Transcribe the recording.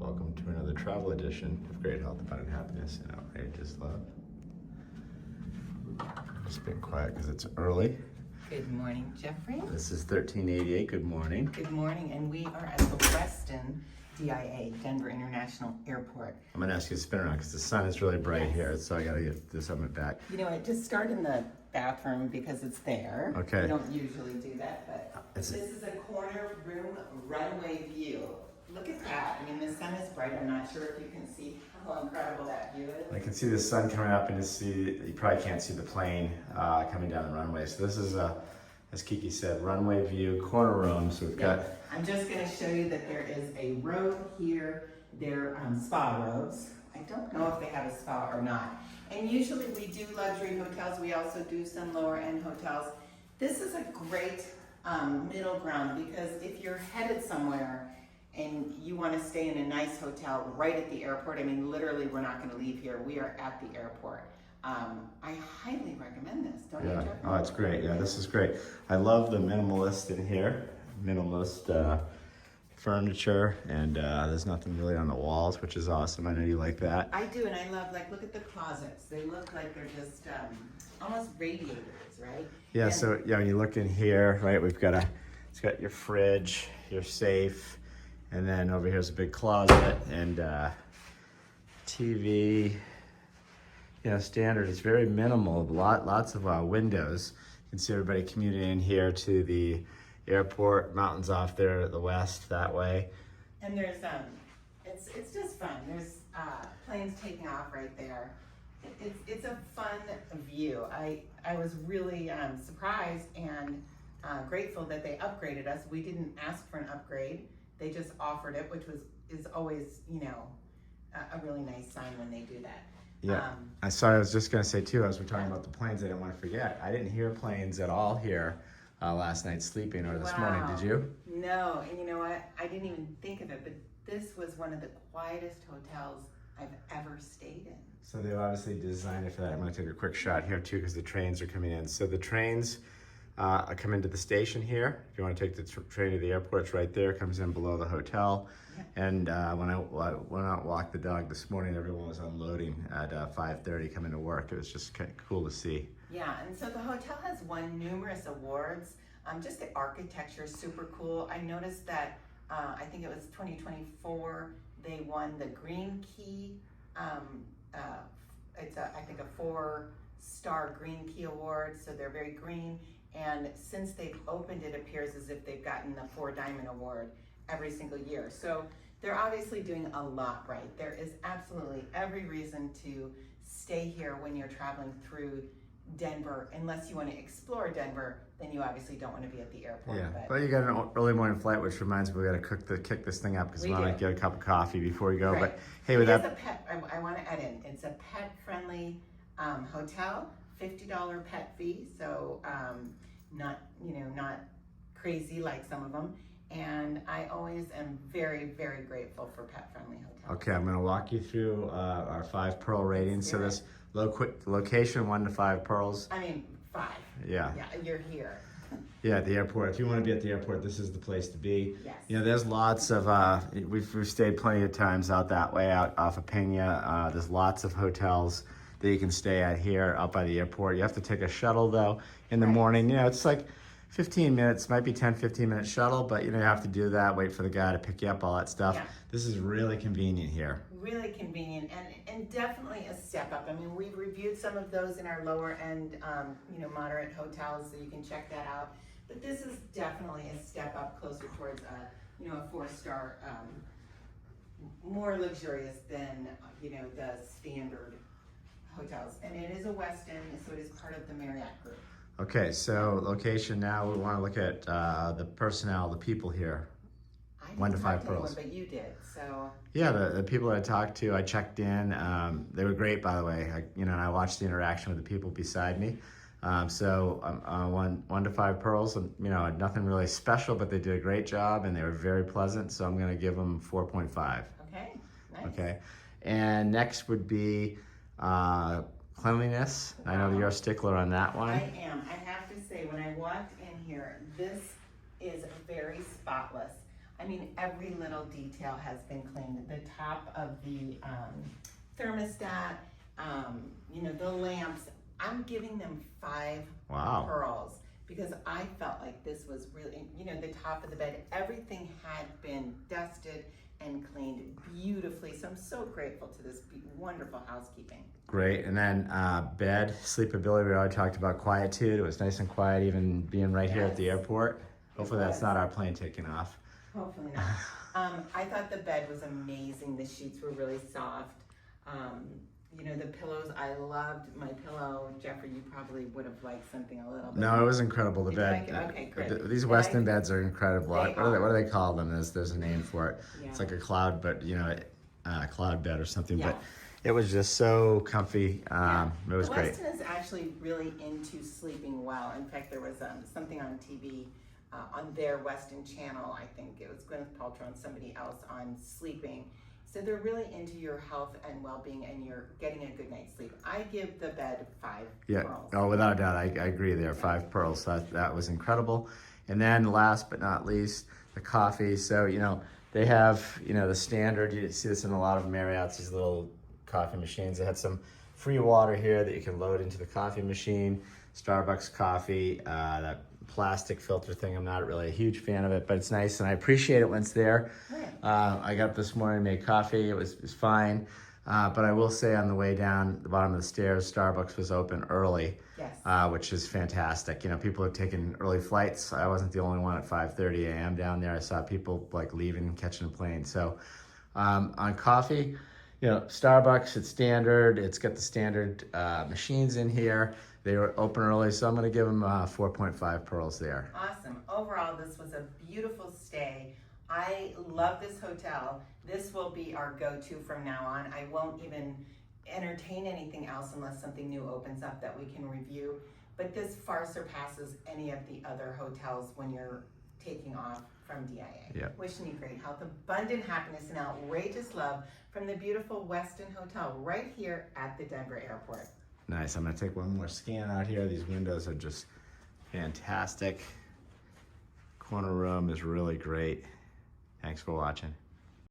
Welcome to another travel edition of Great Health, Fun, and Happiness and Outrageous Love. Just being quiet because it's early. Good morning, Jeffrey. This is 1388. Good morning. Good morning, and we are at the Westin Denver International Airport. I'm going to ask you to spin around because the sun is really bright here, so I got to get this on my back. You know what, just start in the bathroom because it's there. Okay. We don't usually do that, but this is a corner room runway view. Look at that. I mean, the sun is bright. I'm not sure if you can see how incredible that view is. I can see the sun coming up, and you probably can't see the plane coming down the runway. So this is, as Kiki said, runway view, corner room. So we've got... I'm just going to show you that there is a robe here. They're spa robes. I don't know if they have a spa or not. And usually we do luxury hotels. We also do some lower end hotels. This is a great middle ground because if you're headed somewhere and you want to stay in a nice hotel right at the airport, I mean, literally, we're not going to leave here. We are at the airport. I highly recommend this, don't you, Jeff? Oh, it's great. Yeah, this is great. I love the minimalist in here. Minimalist furniture, and there's nothing really on the walls, which is awesome. I know you like that. I do, and I love, like, look at the closets. They look like they're just almost radiators, right? Yeah, and so yeah, when you look in here, right, we've got it's got your fridge, your safe, and then over here's a big closet and TV. You know, standard. It's very minimal. Lots of windows. You can see everybody commuting in here to the airport. Mountains off there at the west that way. And there's it's just fun. There's planes taking off right there. It's a fun view. I was really surprised and grateful that they upgraded us. We didn't ask for an upgrade. They just offered it, which is always, you know, a really nice sign when they do that. Yeah, I was just gonna say too, as we're talking about the planes, I didn't want to forget, I didn't hear planes at all here last night sleeping or this morning, did you? No, and you know what, I didn't even think of it, but this was one of the quietest hotels I've ever stayed in. So they obviously designed it for that. I'm gonna take a quick shot here too because the trains are coming in. So the trains come into the station here. If you want to take the train to the airport, it's right there. Comes in below the hotel. Yeah. And when I went out and walked the dog this morning, everyone was unloading at 5:30 coming to work. It was just kind of cool to see. Yeah, and so the hotel has won numerous awards. Just the architecture is super cool. I noticed that I think it was 2024. They won the Green Key. It's I think a 4-star Green Key award. So they're very green. And since they've opened, it appears as if they've gotten the 4 Diamond Award every single year. So they're obviously doing a lot right. There is absolutely every reason to stay here when you're traveling through Denver. Unless you want to explore Denver, then you obviously don't want to be at the airport. Yeah, but you got an early morning flight, which reminds me we got to kick this thing up because we want to get a cup of coffee before we go. Right. But hey, with that, I want to add in, it's a pet-friendly hotel. $50 pet fee, so not crazy like some of them. And I always am very, very grateful for pet-friendly hotels. Okay, I'm going to walk you through our 5 pearl ratings. So this location 1 to 5 pearls. I mean 5. Yeah. Yeah, you're here. Yeah, at the airport. If you want to be at the airport, this is the place to be. Yes. You know, there's lots of we've stayed plenty of times out that way, out off of Pena. There's lots of hotels that you can stay at here out by the airport. You have to take a shuttle though in the morning. You know, it's like 15 minutes, might be 10, 15-minute shuttle, but you know, you have to do that, wait for the guy to pick you up, all that stuff. Yeah. This is really convenient here. Really convenient and definitely a step up. I mean, we've reviewed some of those in our lower end, moderate hotels, so you can check that out. But this is definitely a step up closer towards a 4-star, more luxurious than, the standard hotels. And it is a Westin, so it is part of the Marriott group. Okay, so location now, we want to look at the personnel, the people here. 1 to 5 pearls. But you did, so. Yeah, the people that I talked to, I checked in. They were great, by the way. And I watched the interaction with the people beside me. So 1 to 5 pearls, nothing really special, but they did a great job and they were very pleasant. So I'm going to give them 4.5. Okay, nice. Okay, and next would be cleanliness. Wow. I know you're a stickler on that one. I am. I have to say, when I walked in here, this is very spotless. I mean, every little detail has been cleaned. The top of the thermostat, you know, the lamps. I'm giving them 5 Wow. pearls because I felt like this was really, you know, the top of the bed, everything had been dusted and cleaned beautifully. So I'm so grateful to this wonderful housekeeping. Great. And then bed, sleepability, we already talked about quietude. It was nice and quiet even being right here at the airport. Hopefully that's not our plane taking off. Hopefully not. I thought the bed was amazing. The sheets were really soft. You know, the pillows, I loved my pillow. Jeffrey, you probably would have liked something a little bit. No, it was incredible. The Did bed. you like it? Okay, good. These Westin beds are incredible. They What do they call them? There's a name for it. Yeah. It's like a cloud, but you know, cloud bed or something. Yeah. But it was just so comfy. It was great. Westin is actually really into sleeping well. In fact, there was something on TV on their Westin channel. I think it was Gwyneth Paltrow and somebody else on sleeping. So they're really into your health and well-being, and you're getting a good night's sleep. I give the bed 5 pearls. Oh, without a doubt, I agree there. 5 pearls. That was incredible. And then last but not least, the coffee. So, you know, they have, you know, the standard. You see this in a lot of Marriotts, these little coffee machines. They had some free water here that you can load into the coffee machine. Starbucks coffee, that plastic filter thing, I'm not really a huge fan of it, but it's nice and I appreciate it when it's there. I got up this morning, made coffee, it was fine. But I will say on the way down the bottom of the stairs, Starbucks was open early, which is fantastic. You know, people are taking early flights. I wasn't the only one at 5:30 a.m. down there. I saw people like leaving and catching a plane. So on coffee, you know, Starbucks, it's standard. It's got the standard machines in here. They were open early, so I'm going to give them 4.5 pearls there. Awesome. Overall, this was a beautiful stay. I love this hotel. This will be our go-to from now on. I won't even entertain anything else unless something new opens up that we can review. But this far surpasses any of the other hotels when you're taking off from DIA. Yep. Wishing you great health, abundant happiness, and outrageous love from the beautiful Westin Hotel right here at the Denver Airport. Nice. I'm going to take one more scan out here. These windows are just fantastic. Corner room is really great. Thanks for watching.